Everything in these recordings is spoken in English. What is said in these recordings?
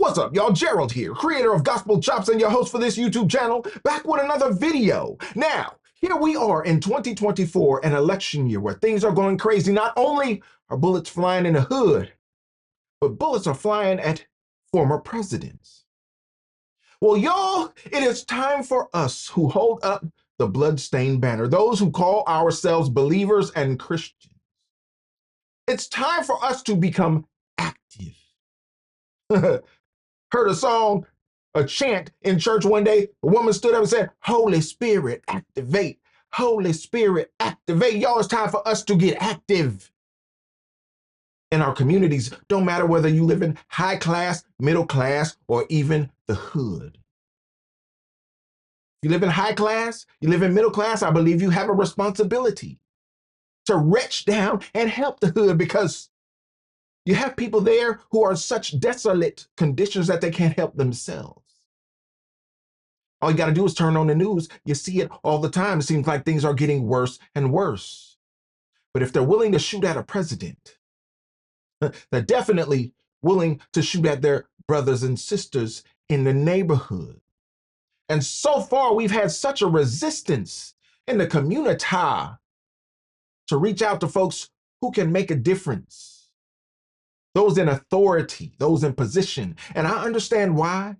What's up, y'all? Gerald here, creator of Gospel Chops and your host for this YouTube channel, back with another video. Now, here we are in 2024, an election year where things are going crazy. Not only are bullets flying in the hood, but bullets are flying at former presidents. Well, y'all, it is time for us who hold up the bloodstained banner, those who call ourselves believers and Christians. It's time for us to become active. Heard a song, a chant in church one day. A woman stood up and said, "Holy Spirit, activate. Holy Spirit, activate." Y'all, it's time for us to get active in our communities. Don't matter whether you live in high class, middle class, or even the hood. You live in high class, you live in middle class, I believe you have a responsibility to reach down and help the hood, because you have people there who are in such desolate conditions that they can't help themselves. All you got to do is turn on the news. You see it all the time. It seems like things are getting worse and worse. But if they're willing to shoot at a president, they're definitely willing to shoot at their brothers and sisters in the neighborhood. And so far, we've had such a resistance in the community to reach out to folks who can make a difference. Those in authority, those in position. And I understand why.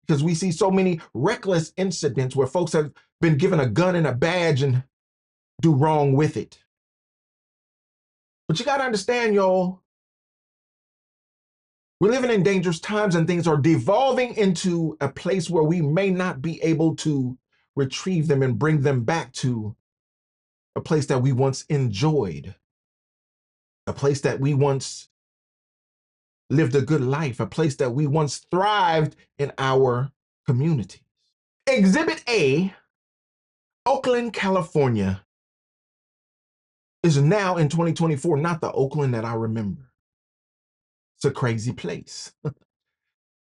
Because we see so many reckless incidents where folks have been given a gun and a badge and do wrong with it. But you got to understand, y'all, we're living in dangerous times and things are devolving into a place where we may not be able to retrieve them and bring them back to a place that we once enjoyed, a place that we once lived a good life, a place that we once thrived in our communities. Exhibit A, Oakland, California, is now in 2024 not the Oakland that I remember. It's a crazy place.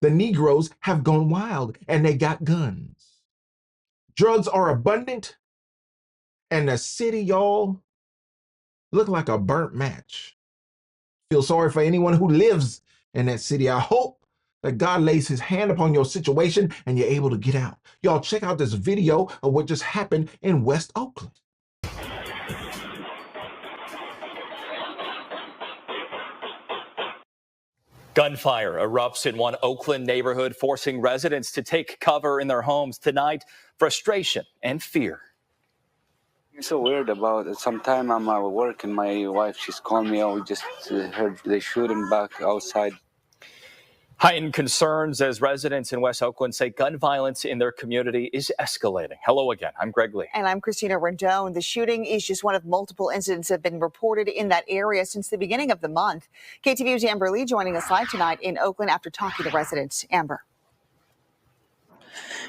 The Negroes have gone wild and they got guns. Drugs are abundant, and the city, y'all, look like a burnt match. Feel sorry for anyone who lives in that city. I hope that God lays his hand upon your situation and you're able to get out. Y'all, check out this video of what just happened in West Oakland. Gunfire erupts in one Oakland neighborhood, forcing residents to take cover in their homes tonight. Frustration and fear. It's so weird about it. Sometime I'm at work and my wife, she's calling me. We just heard the shooting back outside. Heightened concerns as residents in West Oakland say gun violence in their community is escalating. Hello again, I'm Greg Lee. And I'm Christina Rendon. The shooting is just one of multiple incidents that have been reported in that area since the beginning of the month. KTVU's Amber Lee joining us live tonight in Oakland after talking to residents. Amber.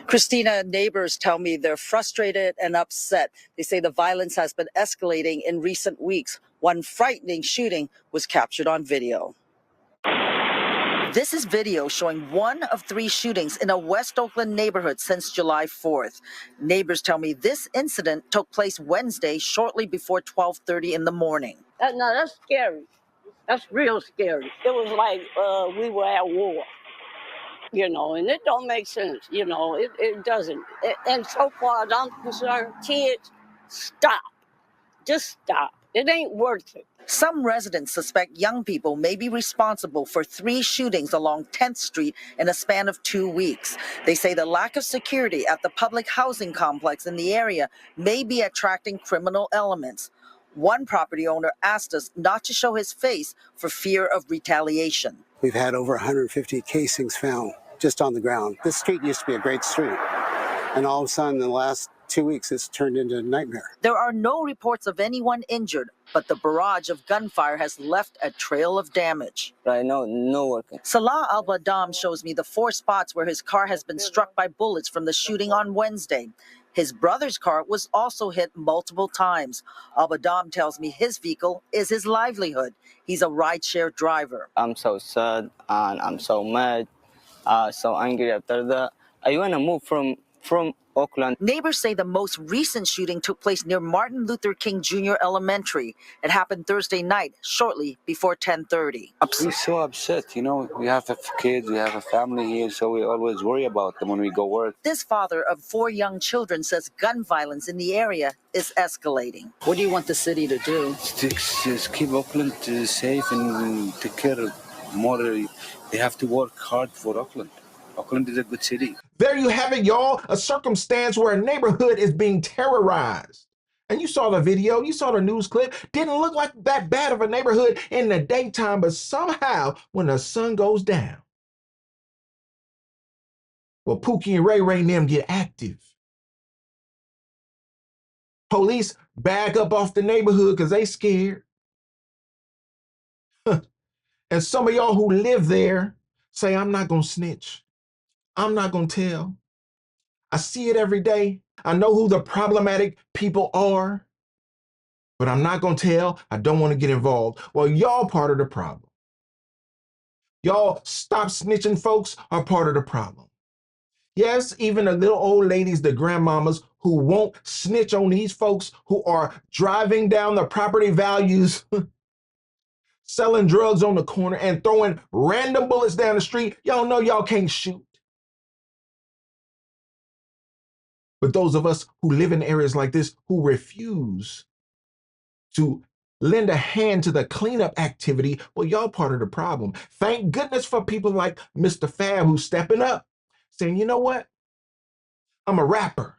Christina, neighbors tell me they're frustrated and upset. They say the violence has been escalating in recent weeks. One frightening shooting was captured on video. This is video showing one of 3 shootings in a West Oakland neighborhood since July 4th. Neighbors tell me this incident took place Wednesday shortly before 12:30 in the morning. No, that's scary. That's real scary. It was like we were at war, and it don't make sense, it doesn't. And so far as I'm concerned, kids, stop. Just stop. It ain't worth it. Some residents suspect young people may be responsible for 3 shootings along 10th Street in a span of 2 weeks. They say the lack of security at the public housing complex in the area may be attracting criminal elements. One property owner asked us not to show his face for fear of retaliation. We've had over 150 casings found just on the ground. This street used to be a great street, and all of a sudden in the last 2 weeks it's turned into a nightmare. There are no reports of anyone injured, but the barrage of gunfire has left a trail of damage. Right now, no working. Salah Al-Badam shows me the 4 spots where his car has been struck by bullets from the shooting on Wednesday. His brother's car was also hit multiple times. Al-Badam tells me his vehicle is his livelihood. He's a rideshare driver. I'm so sad and I'm so mad, so angry after that. I want to move from Oakland. Neighbors say the most recent shooting took place near Martin Luther King Jr. Elementary. It happened Thursday night, shortly before 10:30. We're so upset, you know. We have kids, we have a family here, so we always worry about them when we go work. This father of 4 young children says gun violence in the area is escalating. What do you want the city to do? Just keep Oakland safe and take care of more. They have to work hard for Oakland. Oakland is a good city. There you have it, y'all. A circumstance where a neighborhood is being terrorized. And you saw the video, you saw the news clip. Didn't look like that bad of a neighborhood in the daytime, but somehow when the sun goes down, well, Pookie and Ray Ray and them get active. Police back up off the neighborhood because they scared. And some of y'all who live there say, I'm not going to snitch. I'm not going to tell. I see it every day. I know who the problematic people are, but I'm not going to tell. I don't want to get involved. Well, y'all part of the problem. Y'all stop snitching folks are part of the problem. Yes, even the little old ladies, the grandmamas who won't snitch on these folks who are driving down the property values, selling drugs on the corner and throwing random bullets down the street. Y'all know y'all can't shoot. But those of us who live in areas like this, who refuse to lend a hand to the cleanup activity, well, y'all part of the problem. Thank goodness for people like Mr. Fab who's stepping up, saying, you know what? I'm a rapper.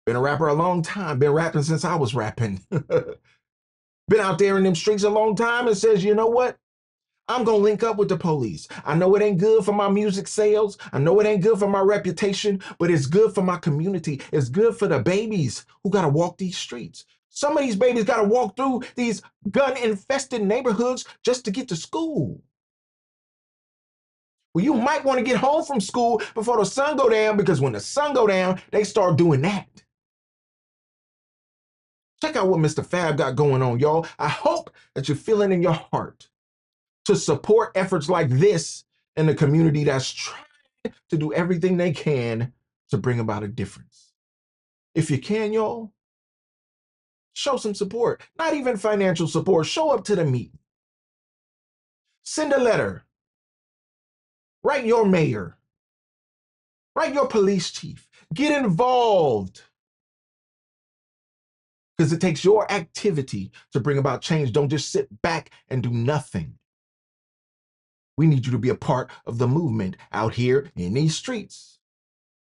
Been a rapper a long time. Been rapping since I was rapping. Been out there in them streets a long time and says, you know what? I'm going to link up with the police. I know it ain't good for my music sales. I know it ain't good for my reputation, but it's good for my community. It's good for the babies who got to walk these streets. Some of these babies got to walk through these gun-infested neighborhoods just to get to school. Well, you might want to get home from school before the sun go down, because when the sun go down, they start doing that. Check out what Mr. Fab got going on, y'all. I hope that you're feeling in your heart to support efforts like this in the community that's trying to do everything they can to bring about a difference. If you can, y'all, show some support. Not even financial support. Show up to the meeting. Send a letter. Write your mayor. Write your police chief. Get involved. Because it takes your activity to bring about change. Don't just sit back and do nothing. We need you to be a part of the movement out here in these streets,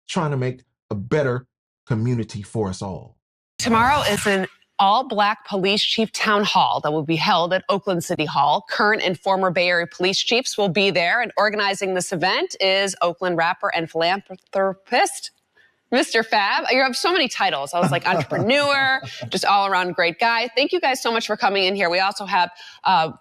trying to make a better community for us all. Tomorrow is an all-black police chief town hall that will be held at Oakland City Hall. Current and former Bay Area police chiefs will be there, and organizing this event is Oakland rapper and philanthropist Mr. Fab. You have so many titles. I was like entrepreneur, just all-around great guy. Thank you guys so much for coming in here. We also have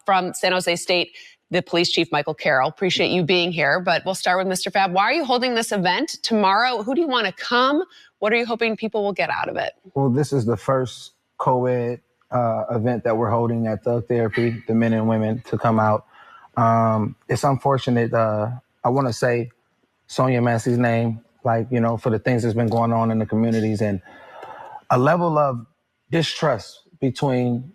from San Jose State, the police chief, Michael Carroll. Appreciate you being here, but we'll start with Mr. Fab. Why are you holding this event tomorrow? Who do you want to come? What are you hoping people will get out of it? Well, this is the first co-ed event that we're holding at Thug Therapy, the men and women to come out. It's unfortunate. I want to say Sonia Massey's name, like, you know, for the things that's been going on in the communities, and a level of distrust between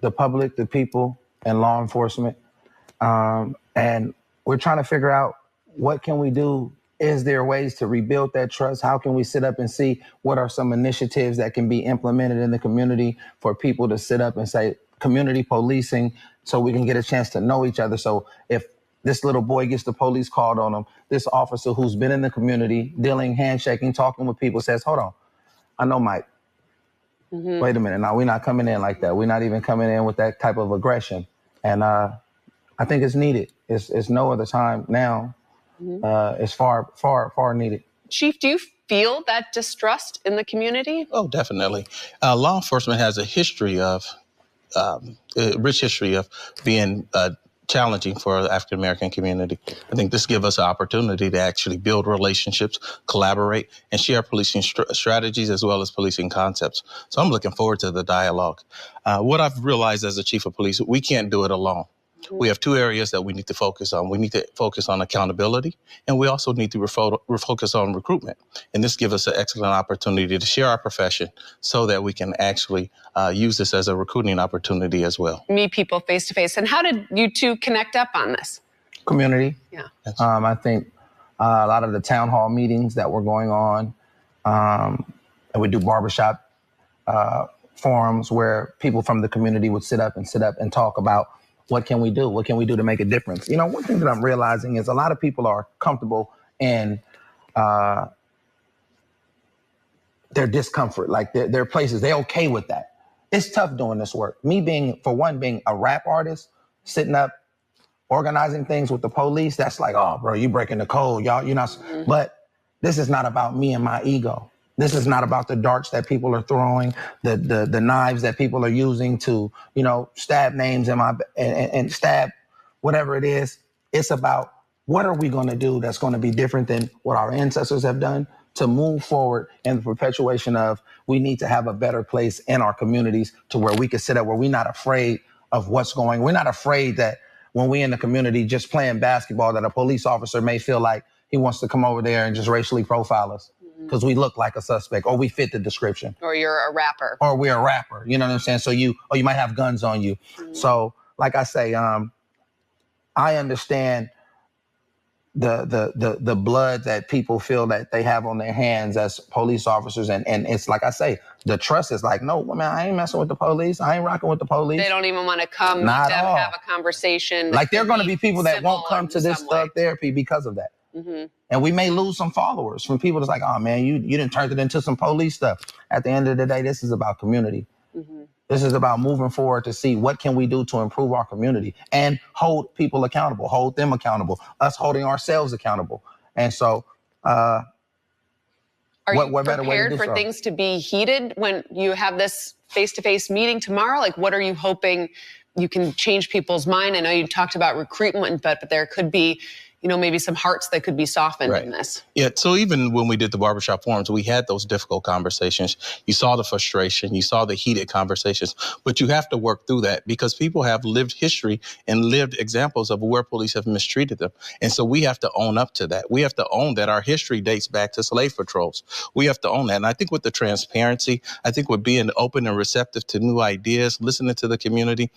the public, the people, and law enforcement. And we're trying to figure out, what can we do? Is there ways to rebuild that trust? How can we sit up and see what are some initiatives that can be implemented in the community for people to sit up and say community policing, so we can get a chance to know each other. So if this little boy gets the police called on him, this officer who's been in the community, dealing, handshaking, talking with people, says, hold on, I know Mike. Mm-hmm. Wait a minute, now we're not coming in like that. We're not even coming in with that type of aggression. And I think it's needed. It's no other time now. Mm-hmm. It's far, far, far needed. Chief, do you feel that distrust in the community? Oh, definitely. Law enforcement has a history of, a rich history of being challenging for the African-American community. I think this gives us an opportunity to actually build relationships, collaborate, and share policing strategies as well as policing concepts. So I'm looking forward to the dialogue. What I've realized as a chief of police, we can't do it alone. We have two areas that we need to focus on. We need to focus on accountability, and we also need to focus on recruitment. And this gives us an excellent opportunity to share our profession so that we can actually use this as a recruiting opportunity as well. Meet people face to face. And how did you two connect up on this? Community. Yeah. I think a lot of the town hall meetings that were going on, and we do barbershop forums where people from the community would sit up and talk about what can we do? What can we do to make a difference? You know, one thing that I'm realizing is a lot of people are comfortable in their discomfort, like their places. They're okay with that. It's tough doing this work. Me being a rap artist, sitting up, organizing things with the police, that's like, oh, bro, you breaking the code, y'all. You're not. But this is not about me and my ego. This is not about the darts that people are throwing, the knives that people are using to, you know, stab names and stab whatever it is. It's about what are we going to do that's going to be different than what our ancestors have done to move forward in the perpetuation of we need to have a better place in our communities to where we can sit up, where we're not afraid of what's going. We're not afraid that when we in the community just playing basketball that a police officer may feel like he wants to come over there and just racially profile us because we look like a suspect or we fit the description. Or you're a rapper. Or we're a rapper, you know what I'm saying? So you might have guns on you. So like I say, I understand the blood that people feel that they have on their hands as police officers. And it's like I say, the trust is like, no, man, I ain't messing with the police. I ain't rocking with the police. They don't even want to come Not meet them, at all. have a conversation. Like there are going to be people that won't come to this thug therapy because of that. And we may lose some followers from people that's like, oh man, you didn't turn it into some police stuff. At the end of the day, this is about community. This is about moving forward to see what can we do to improve our community and hold people accountable, hold them accountable, us holding ourselves accountable. And so, Are you what better way to prepared do for so? things to be heated when you have this face-to-face meeting tomorrow? Like, what are you hoping you can change people's mind? I know you talked about recruitment, but there could be, you know, maybe some hearts that could be softened in this. Yeah, so even when we did the barbershop forums, we had those difficult conversations. You saw the frustration, you saw the heated conversations, but you have to work through that because people have lived history and lived examples of where police have mistreated them. And so we have to own up to that. We have to own that our history dates back to slave patrols. We have to own that. And I think with the transparency, I think with being open and receptive to new ideas, listening to the community,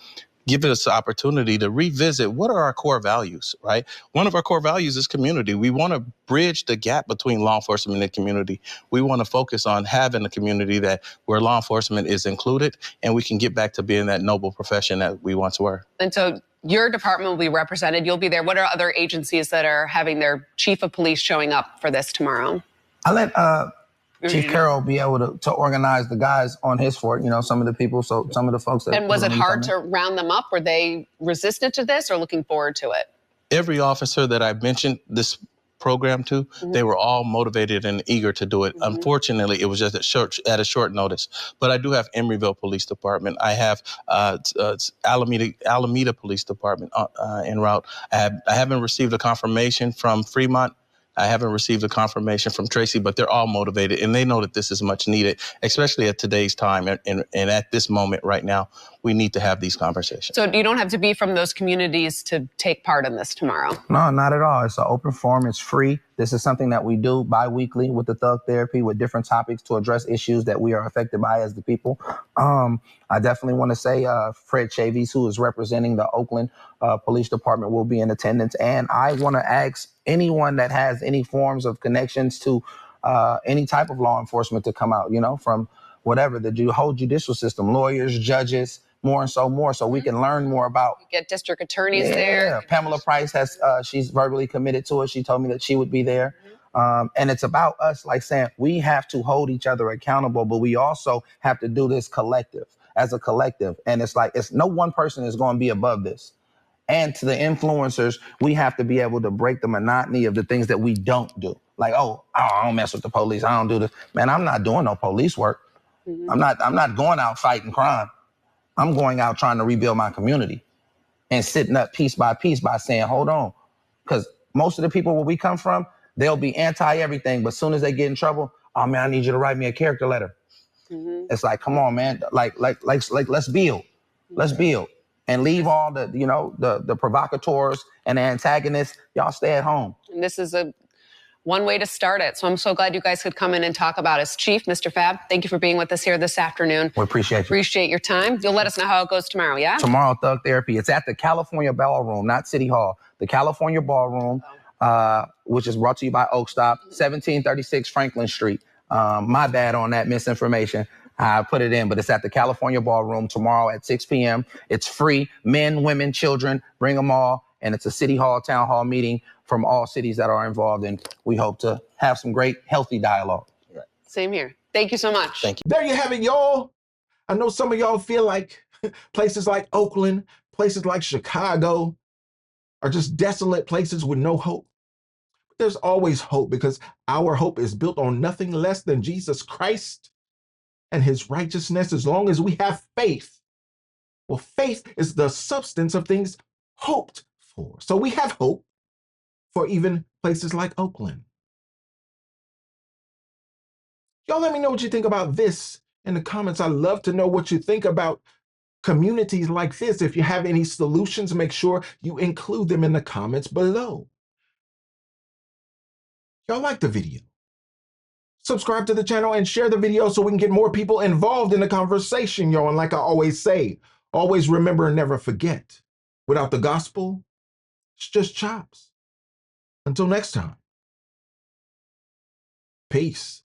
give us the opportunity to revisit what are our core values, right? One of our core values is community. We want to bridge the gap between law enforcement and the community. We want to focus on having a community where law enforcement is included and we can get back to being that noble profession that we once were. And so your department will be represented. You'll be there. What are other agencies that are having their chief of police showing up for this tomorrow? I let Chief Carroll be able to organize the guys on his fort, you know, some of the people, so some of the folks that... And was it hard to round them up? Were they resistant to this or looking forward to it? Every officer that I mentioned this program to, they were all motivated and eager to do it. Unfortunately, it was just at a short notice. But I do have Emeryville Police Department. I have Alameda Police Department en route. I haven't received a confirmation from Fremont. I haven't received a confirmation from Tracy, but they're all motivated and they know that this is much needed, especially at today's time and at this moment right now. We need to have these conversations. So you don't have to be from those communities to take part in this tomorrow? No, not at all. It's an open forum. It's free. This is something that we do bi-weekly with the Thug Therapy with different topics to address issues that we are affected by as the people. I definitely want to say Fred Chavis, who is representing the Oakland Police Department, will be in attendance. And I want to ask anyone that has any forms of connections to any type of law enforcement to come out, you know, from whatever, the whole judicial system, lawyers, judges, more, so we can learn more about. Get district attorneys there. Pamela Price has, she's verbally committed to it. She told me that she would be there. And it's about us, like saying we have to hold each other accountable, but we also have to do this as a collective. And it's like, no one person is going to be above this. And to the influencers, we have to be able to break the monotony of the things that we don't do. Like, oh, I don't mess with the police. I don't do this. Man, I'm not doing no police work. I'm not going out fighting crime. I'm going out trying to rebuild my community and sitting up piece by piece by saying, hold on. Because most of the people where we come from, they'll be anti-everything. But as soon as they get in trouble, oh man, I need you to write me a character letter. It's like, come on, man. Like, let's build. Let's build. and leave all the, the provocateurs and the antagonists. Y'all stay at home. And this is one way to start it. So I'm so glad you guys could come in and talk about it. Chief, Mr. Fab, thank you for being with us here this afternoon. We appreciate you. Appreciate your time. You'll let us know how it goes tomorrow, yeah? Tomorrow, Thug Therapy. It's at the California Ballroom, not City Hall. The California Ballroom, which is brought to you by Oak Stop, 1736 Franklin Street. My bad on that misinformation. I put it in, but it's at the California Ballroom tomorrow at 6 p.m. It's free. Men, women, children, bring them all. And it's a city hall, town hall meeting from all cities that are involved. And we hope to have some great, healthy dialogue. Same here. Thank you so much. Thank you. There you have it, y'all. I know some of y'all feel like places like Oakland, places like Chicago are just desolate places with no hope. But there's always hope, because our hope is built on nothing less than Jesus Christ and his righteousness, as long as we have faith. Well, faith is the substance of things hoped for. So we have hope for even places like Oakland. Y'all let me know what you think about this in the comments. I'd love to know what you think about communities like this. If you have any solutions, make sure you include them in the comments below. Y'all like the video? Subscribe to the channel and share the video so we can get more people involved in the conversation, y'all. And like I always say, always remember and never forget, without the gospel, it's just chops. Until next time, peace.